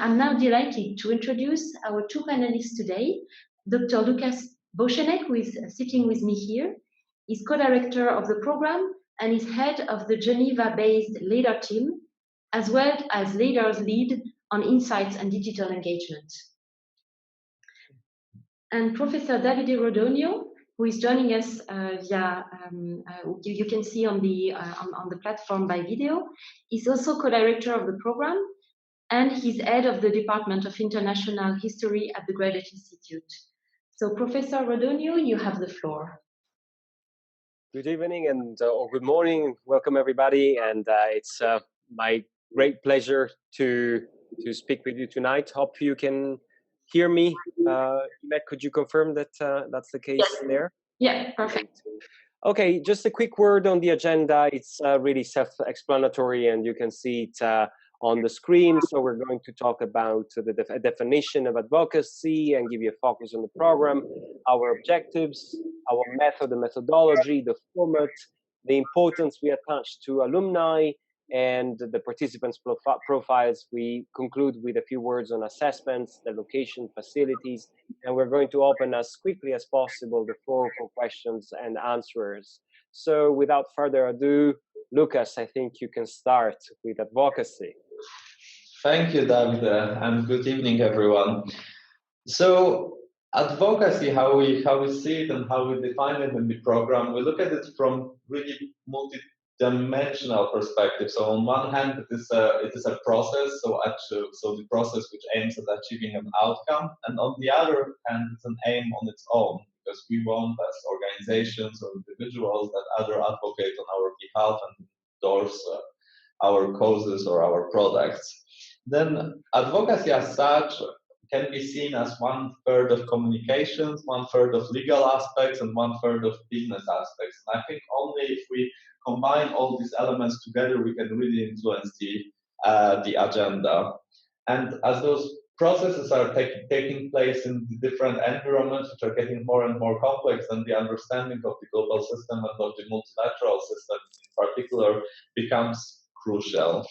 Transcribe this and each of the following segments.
I'm now delighted to introduce our two panelists today. Dr. Lucas Bochenek, who is sitting with me here, is co-director of the program and is head of the Geneva-based leader team, as well as leaders lead on insights and digital engagement. And Professor Davide Rodogno, who is joining us via, you can see on the platform by video, is also co-director of the program, and he's head of the Department of International History at the Graduate Institute. So Professor Rodogno, you have the floor. Good evening or good morning. Welcome everybody. And it's my great pleasure to speak with you tonight. Hope you can hear me. Matt, could you confirm that that's the case there? Yeah, perfect. Okay, just a quick word on the agenda. It's really self-explanatory and you can see it on the screen. So we're going to talk about the definition of advocacy and give you a focus on the program, our objectives, our method, the methodology, the format, the importance we attach to alumni, and the participants' profiles. We conclude with a few words on assessments, the location, facilities, and we're going to open as quickly as possible the floor for questions and answers. So without further ado, Lucas, I think you can start with advocacy. Thank you, David, and good evening, everyone. So advocacy, how we see it and how we define it in the program, we look at it from really multi-dimensional perspective. So on one hand, it is a process, so the process which aims at achieving an outcome, and on the other hand, it's an aim on its own, because we want as organizations or individuals that other advocate on our behalf and endorse our causes or our products. Then advocacy as such can be seen as 1/3 of communications, 1/3 of legal aspects, and 1/3 of business aspects. And I think only if we combine all these elements together, we can really influence the agenda. And as those processes are taking place in the different environments, which are getting more and more complex, and the understanding of the global system and of the multilateral system in particular becomes crucial.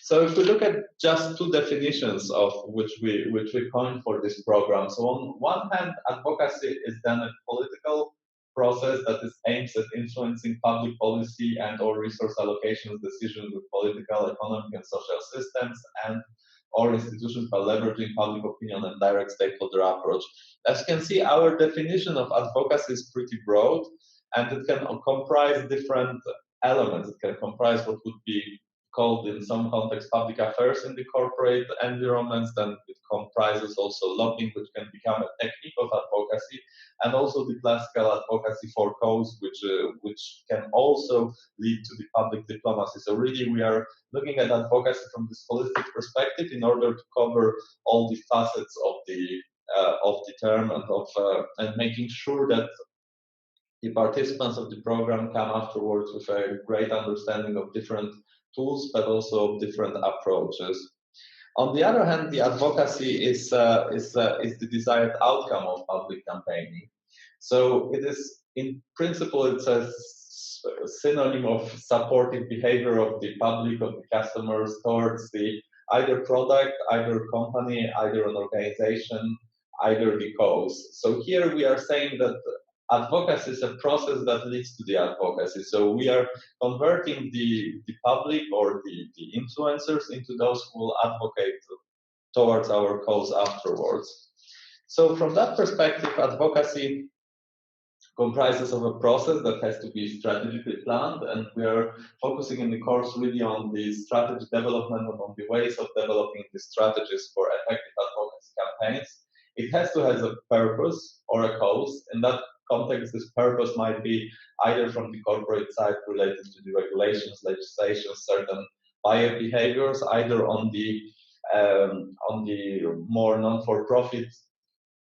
So if we look at just two definitions of which we coined for this program. So on one hand, advocacy is then a political process that is aimed at influencing public policy and or resource allocations decisions with political, economic, and social systems and or institutions by leveraging public opinion and direct stakeholder approach. As you can see, our definition of advocacy is pretty broad, and it can comprise different elements. It can comprise what would be called in some context public affairs in the corporate environments, then it comprises also lobbying, which can become a technique of advocacy, and also the classical advocacy for cause, which can also lead to the public diplomacy. So really we are looking at advocacy from this holistic perspective in order to cover all the facets of the term and making sure that the participants of the program come afterwards with a great understanding of different tools, but also different approaches. On the other hand, the advocacy is the desired outcome of public campaigning. So it is, in principle, it's a synonym of supportive behavior of the public, of the customers towards the either product, either company, either an organization, either the cause. So here we are saying that advocacy is a process that leads to the advocacy. So we are converting the public or the influencers into those who will advocate towards our cause afterwards. So from that perspective, advocacy comprises of a process that has to be strategically planned, and we are focusing in the course really on the strategy development and on the ways of developing the strategies for effective advocacy campaigns. It has to have a purpose or a cause. In that context, this purpose might be either from the corporate side related to the regulations, legislation, certain buyer behaviors, either on the more non-for-profit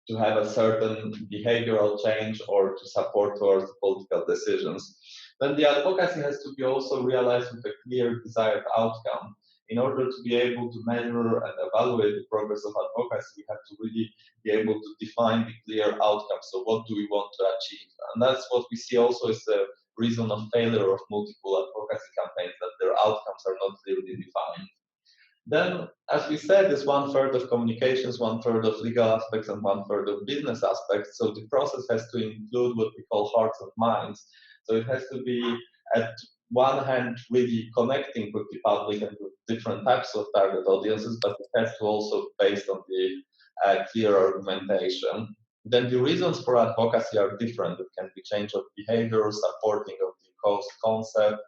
to have a certain behavioral change or to support towards political decisions. Then the advocacy has to be also realized with a clear desired outcome. In order to be able to measure and evaluate the progress of advocacy, we have to really be able to define the clear outcome. So what do we want to achieve? And that's what we see also is the reason of failure of multiple advocacy campaigns, that their outcomes are not clearly defined. Then, as we said, is 1/3 of communications, 1/3 of legal aspects, and 1/3 of business aspects. So the process has to include what we call hearts and minds. So it has to be, at one hand, really connecting with the public and with different types of target audiences, but it has to also based on the clear argumentation. Then the reasons for advocacy are different. It can be change of behavior, supporting of the cost concept,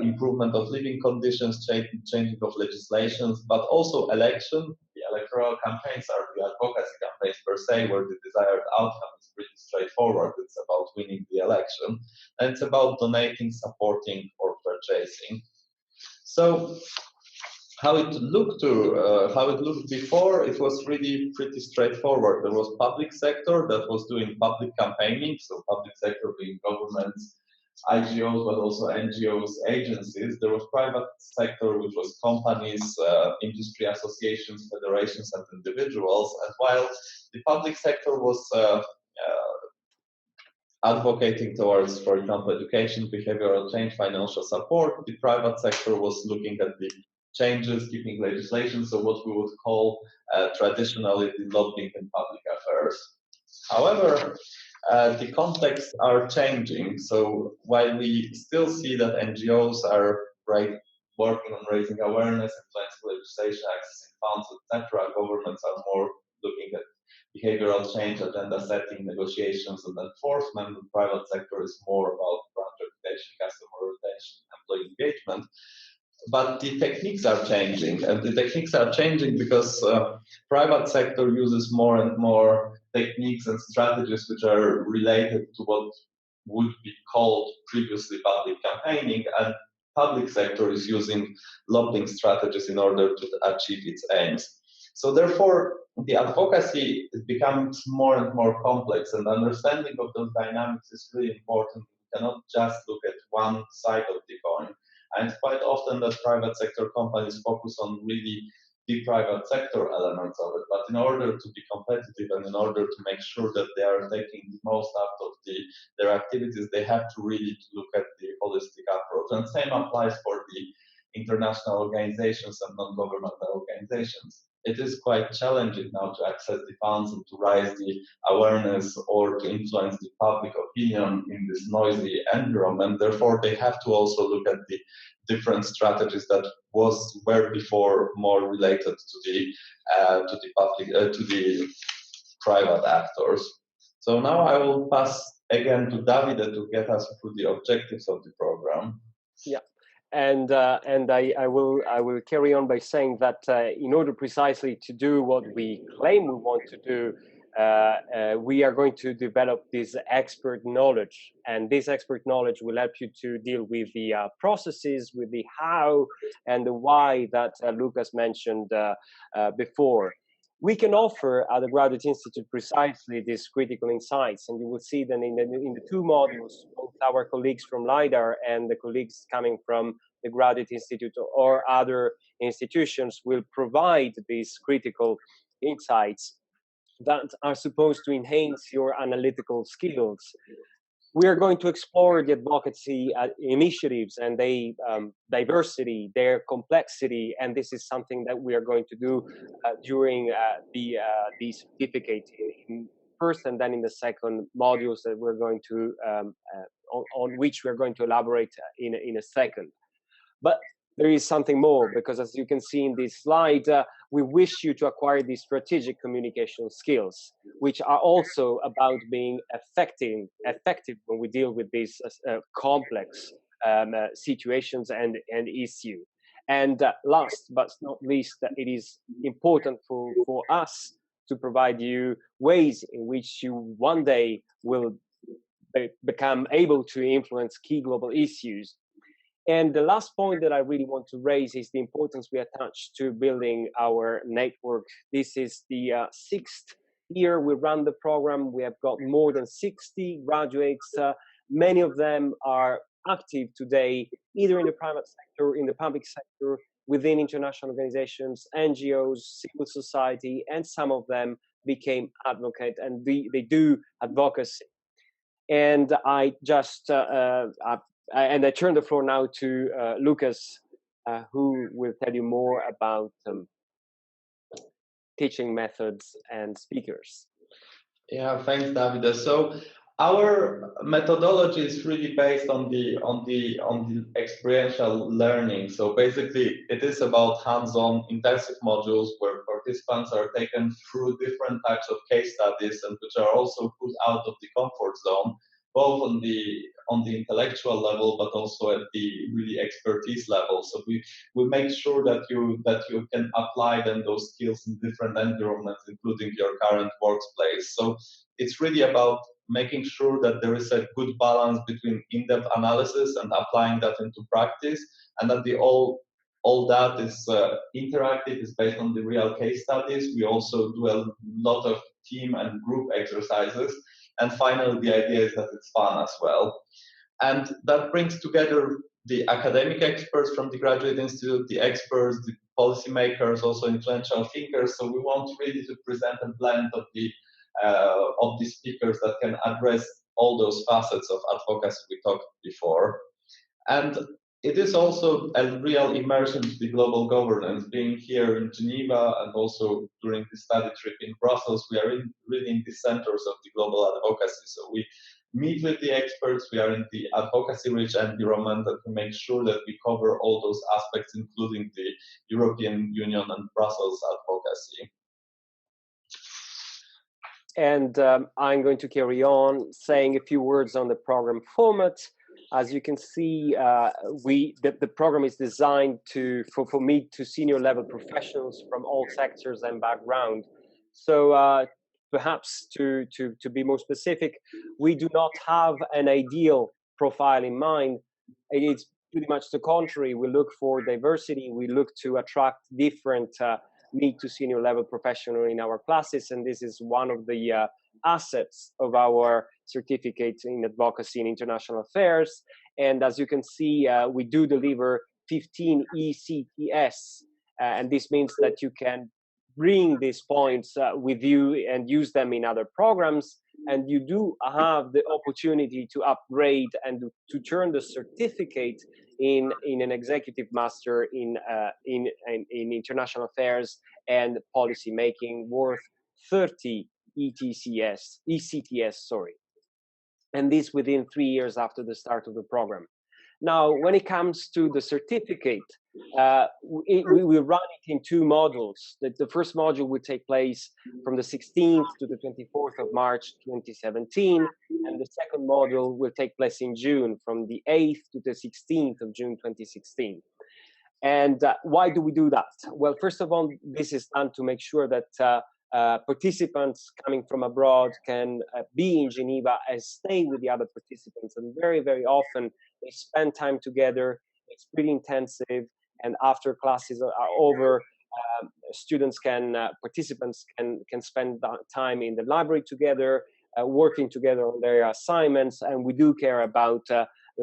improvement of living conditions, changing of legislations, but also election. The electoral campaigns are the advocacy campaigns per se, where the desired outcome is pretty straightforward. It's about winning the election, and it's about donating, supporting, or purchasing. So how it looked before, it was really pretty straightforward. There was public sector that was doing public campaigning, so public sector being governments, IGOs, but also NGOs, agencies. There was private sector, which was companies, industry associations, federations, and individuals. And while the public sector was advocating towards, for example, education, behavioral change, financial support, the private sector was looking at the changes, keeping legislation, so what we would call traditionally the lobbying in public affairs. However, the contexts are changing. So while we still see that NGOs are working on raising awareness, influencing legislation, accessing funds, etc., governments are more looking at behavioral change, agenda setting, negotiations, and enforcement. The private sector is more about brand reputation, customer retention, employee engagement. But the techniques are changing, and the techniques are changing because private sector uses more and more techniques and strategies which are related to what would be called previously public campaigning, and public sector is using lobbying strategies in order to achieve its aims. So therefore, the advocacy becomes more and more complex, and understanding of those dynamics is really important. We cannot just look at one side of the coin. And quite often that private sector companies focus on really the private sector elements of it. But in order to be competitive and in order to make sure that they are taking the most out of their activities, they have to really look at the holistic approach. And same applies for the international organizations and non-governmental organizations. It is quite challenging now to access the funds and to raise the awareness or to influence the public opinion in this noisy environment. Therefore, they have to also look at the different strategies that were before more related to the private actors. So now I will pass again to Davide to get us through the objectives of the program. Yeah. And I will carry on by saying that in order precisely to do what we claim we want to do, we are going to develop this expert knowledge, and this expert knowledge will help you to deal with the processes, with the how and the why that Lucas mentioned before. We can offer at the Graduate Institute precisely these critical insights, and you will see that in the two modules, both our colleagues from LIDAR and the colleagues coming from the Graduate Institute or other institutions will provide these critical insights that are supposed to enhance your analytical skills. We are going to explore the advocacy initiatives and their diversity, their complexity, and this is something that we are going to do during the certificate in first and then in the second modules that we're going to on which we're going to elaborate in a second. But there is something more, because as you can see in this slide, we wish you to acquire these strategic communication skills, which are also about being effective when we deal with these complex situations and issues. And last but not least, it is important for us to provide you ways in which you one day will become able to influence key global issues. And the last point that I really want to raise is the importance we attach to building our network. This is the 6th year we run the program. We have got more than 60 graduates. Many of them are active today, either in the private sector, in the public sector, within international organizations, NGOs, civil society, and some of them became advocates, and they do advocacy. And I just and I turn the floor now to Lucas who will tell you more about teaching methods and speakers. Yeah, thanks, Davide. So our methodology is really based on the experiential learning. So basically, it is about hands-on intensive modules where participants are taken through different types of case studies and which are also put out of the comfort zone, both on the intellectual level, but also at the really expertise level. So we make sure that you can apply then those skills in different environments, including your current workplace. So it's really about making sure that there is a good balance between in-depth analysis and applying that into practice, and that all that is interactive, is based on the real case studies. We also do a lot of team and group exercises, and finally the idea is that it's fun as well. And that brings together the academic experts from the Graduate Institute, the experts, the policymakers, also influential thinkers. So we want really to present a blend of the speakers that can address all those facets of advocacy we talked before. And it is also a real immersion to the global governance. Being here in Geneva and also during the study trip in Brussels, we are really in the centers of the global advocacy. So we meet with the experts, we are in the advocacy-rich environment, and we make sure that we cover all those aspects, including the European Union and Brussels advocacy. And I'm going to carry on saying a few words on the program format. As you can see, the program is designed for mid to senior level professionals from all sectors and background. So perhaps to be more specific, we do not have an ideal profile in mind. It's pretty much the contrary. We look for diversity. We look to attract different mid to senior level professional in our classes, and this is one of the assets of our certificate in advocacy and international affairs. And as you can see, we do deliver 15 ECTS, and this means that you can bring these points with you and use them in other programs, and you do have the opportunity to upgrade and to turn the certificate in an executive master in international affairs and policy making, worth 30 ECTS, and this within 3 years after the start of the program. Now, when it comes to the certificate, we will run it in 2 modules. The first module will take place from the 16th to the 24th of March 2017, and the second module will take place in June, from the 8th to the 16th of June 2016. And why do we do that? Well, first of all, this is done to make sure that participants coming from abroad can be in Geneva and stay with the other participants. And very, very often they spend time together. It's pretty intensive. And after classes are over, participants can spend time in the library together, working together on their assignments. And we do care about,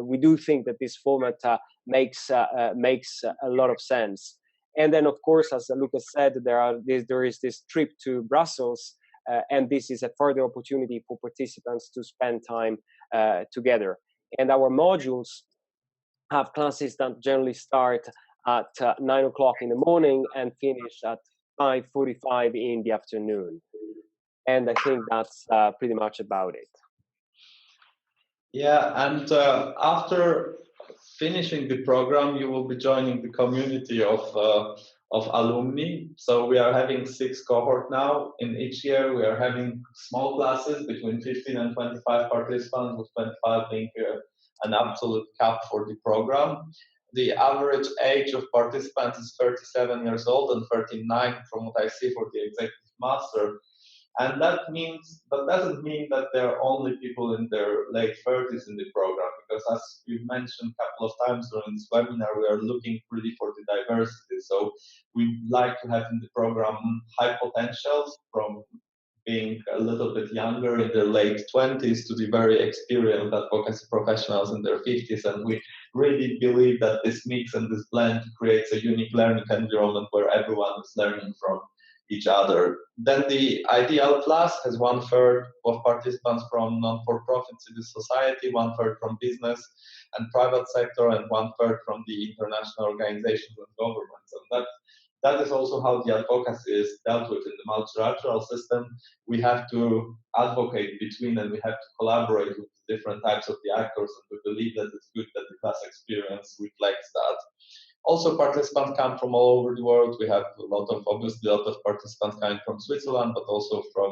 we do think that this format makes a lot of sense. And then, of course, as Lucas said, there is this trip to Brussels, and this is a further opportunity for participants to spend time together. And our modules have classes that generally start at 9 o'clock in the morning and finish at 5:45 in the afternoon. And I think that's pretty much about it. Yeah, and after finishing the program, you will be joining the community of alumni. So we are having 6 cohorts now. In each year, we are having small classes between 15 and 25 participants, with 25 being an absolute cap for the program. The average age of participants is 37 years old and 39 from what I see for the executive master. And that doesn't mean that there are only people in their late 30s in the program, because as we've mentioned a couple of times during this webinar, we are looking really for the diversity. So we like to have in the program high potentials, from being a little bit younger in their late 20s to the very experienced advocacy professionals in their 50s. And we really believe that this mix and this blend creates a unique learning environment where everyone is learning from each other. Then the Ideal Plus has 1/3 of participants from non-for-profit civil society, 1/3 from business and private sector, and 1/3 from the international organizations and governments. And that is also how the advocacy is dealt with in the multilateral system. We have to advocate between, and we have to collaborate with different types of the actors, and we believe that it's good that the class experience reflects that. Also, participants come from all over the world. We have obviously a lot of participants coming from Switzerland, but also from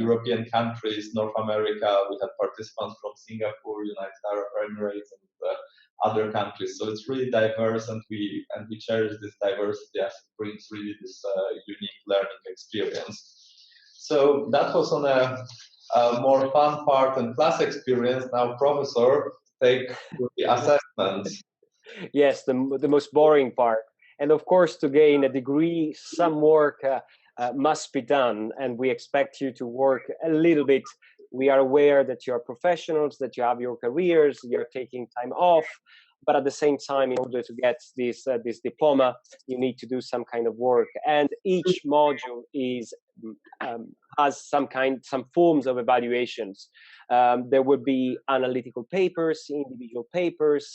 European countries, North America. We have participants from Singapore, United Arab Emirates, and other countries. So it's really diverse, and we cherish this diversity as it brings really this unique learning experience. So that was on a more fun part and class experience. Now, Professor, take the assessments. Yes, the most boring part. And of course, to gain a degree, some work must be done, and we expect you to work a little bit. We are aware that you are professionals, that you have your careers, you're taking time off, but at the same time, in order to get this diploma, you need to do some kind of work. And each module has some forms of evaluations. There would be analytical papers, individual papers,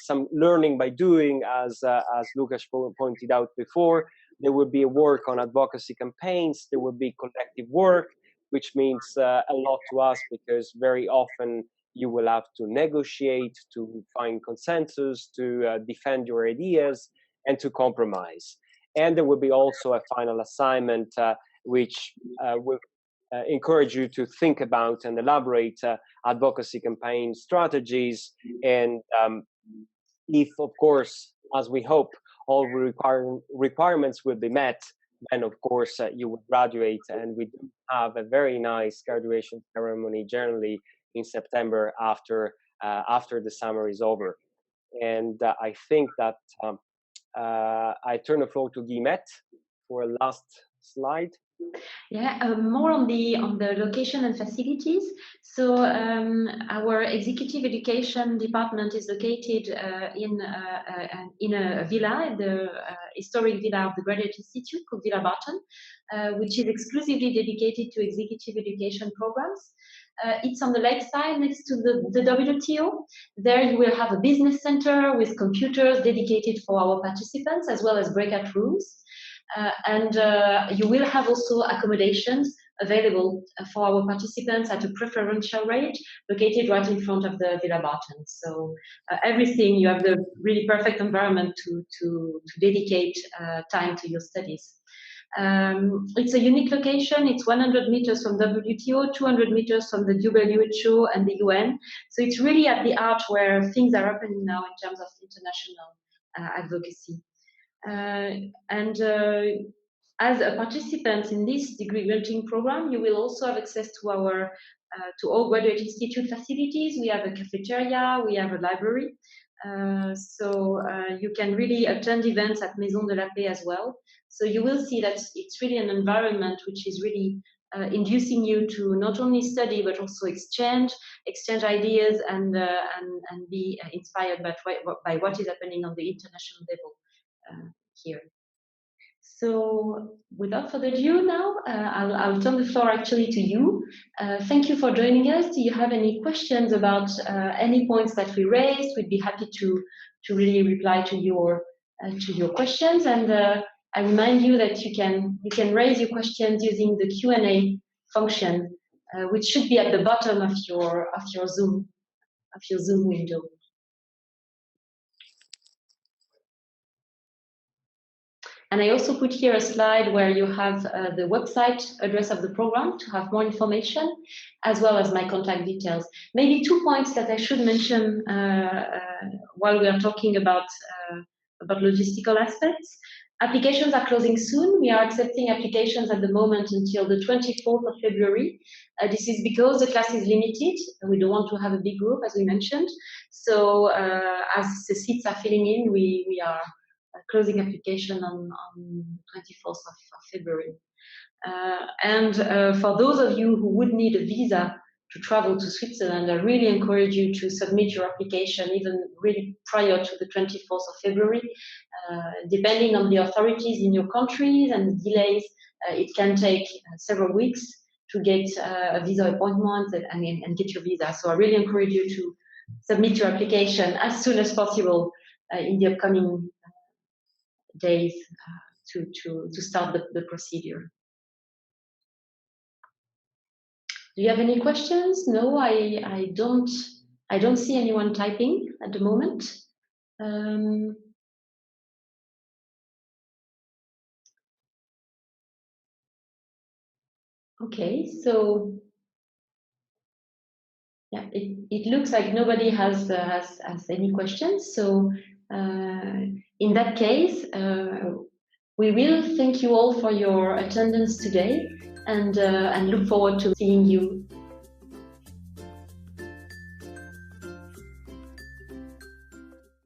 some learning by doing, as Lucas pointed out before. There would be a work on advocacy campaigns. There would be collective work, which means a lot to us, because very often you will have to negotiate, to find consensus, to defend your ideas, and to compromise. And there will be also a final assignment, which will encourage you to think about and elaborate advocacy campaign strategies. And if, of course, as we hope, all requirements will be met, then of course you will graduate. And we do have a very nice graduation ceremony generally in September after the summer is over. And I think that I turn the floor to Guillemette for a last slide. Yeah, more on the location and facilities. So our executive education department is located in a villa, the historic villa of the Graduate Institute called Villa Barton, which is exclusively dedicated to executive education programs. It's on the lakeside next to the WTO. There you will have a business center with computers dedicated for our participants, as well as breakout rooms. And you will have also accommodations available for our participants at a preferential rate, located right in front of the Villa Barton. So everything, you have the really perfect environment to dedicate time to your studies. It's a unique location. It's 100 meters from WTO, 200 meters from the WHO and the UN. So it's really at the heart where things are happening now in terms of international advocacy. As a participant in this degree granting program, you will also have access to our to all Graduate Institute facilities. We have a cafeteria, we have a library, so you can really attend events at Maison de la Paix as well. So you will see that it's really an environment which is really inducing you to not only study but also exchange ideas and be inspired by what is happening on the international level. Here. So without further ado now, I'll turn the floor actually to you. Thank you for joining us. Do you have any questions about any points that we raised? We'd be happy to really reply to your questions. And I remind you that you can raise your questions using the Q&A function, which should be at the bottom of your Zoom window. And I also put here a slide where you have the website address of the program to have more information, as well as my contact details. Maybe 2 points that I should mention while we are talking about logistical aspects. Applications are closing soon. We are accepting applications at the moment until the 24th of February. This is because the class is limited. We don't want to have a big group, as we mentioned. So as the seats are filling in, we are closing application on 24th of February. And for those of you who would need a visa travel to Switzerland, I really encourage you to submit your application even really prior to the 24th of February. Depending on the authorities in your countries and the delays, it can take several weeks to get a visa appointment and get your visa. So I really encourage you to submit your application as soon as possible in the upcoming days to start the procedure. Do you have any questions? No, I don't see anyone typing at the moment. Okay, so yeah, it looks like nobody has any questions. So in that case, we will thank you all for your attendance today, and look forward to seeing you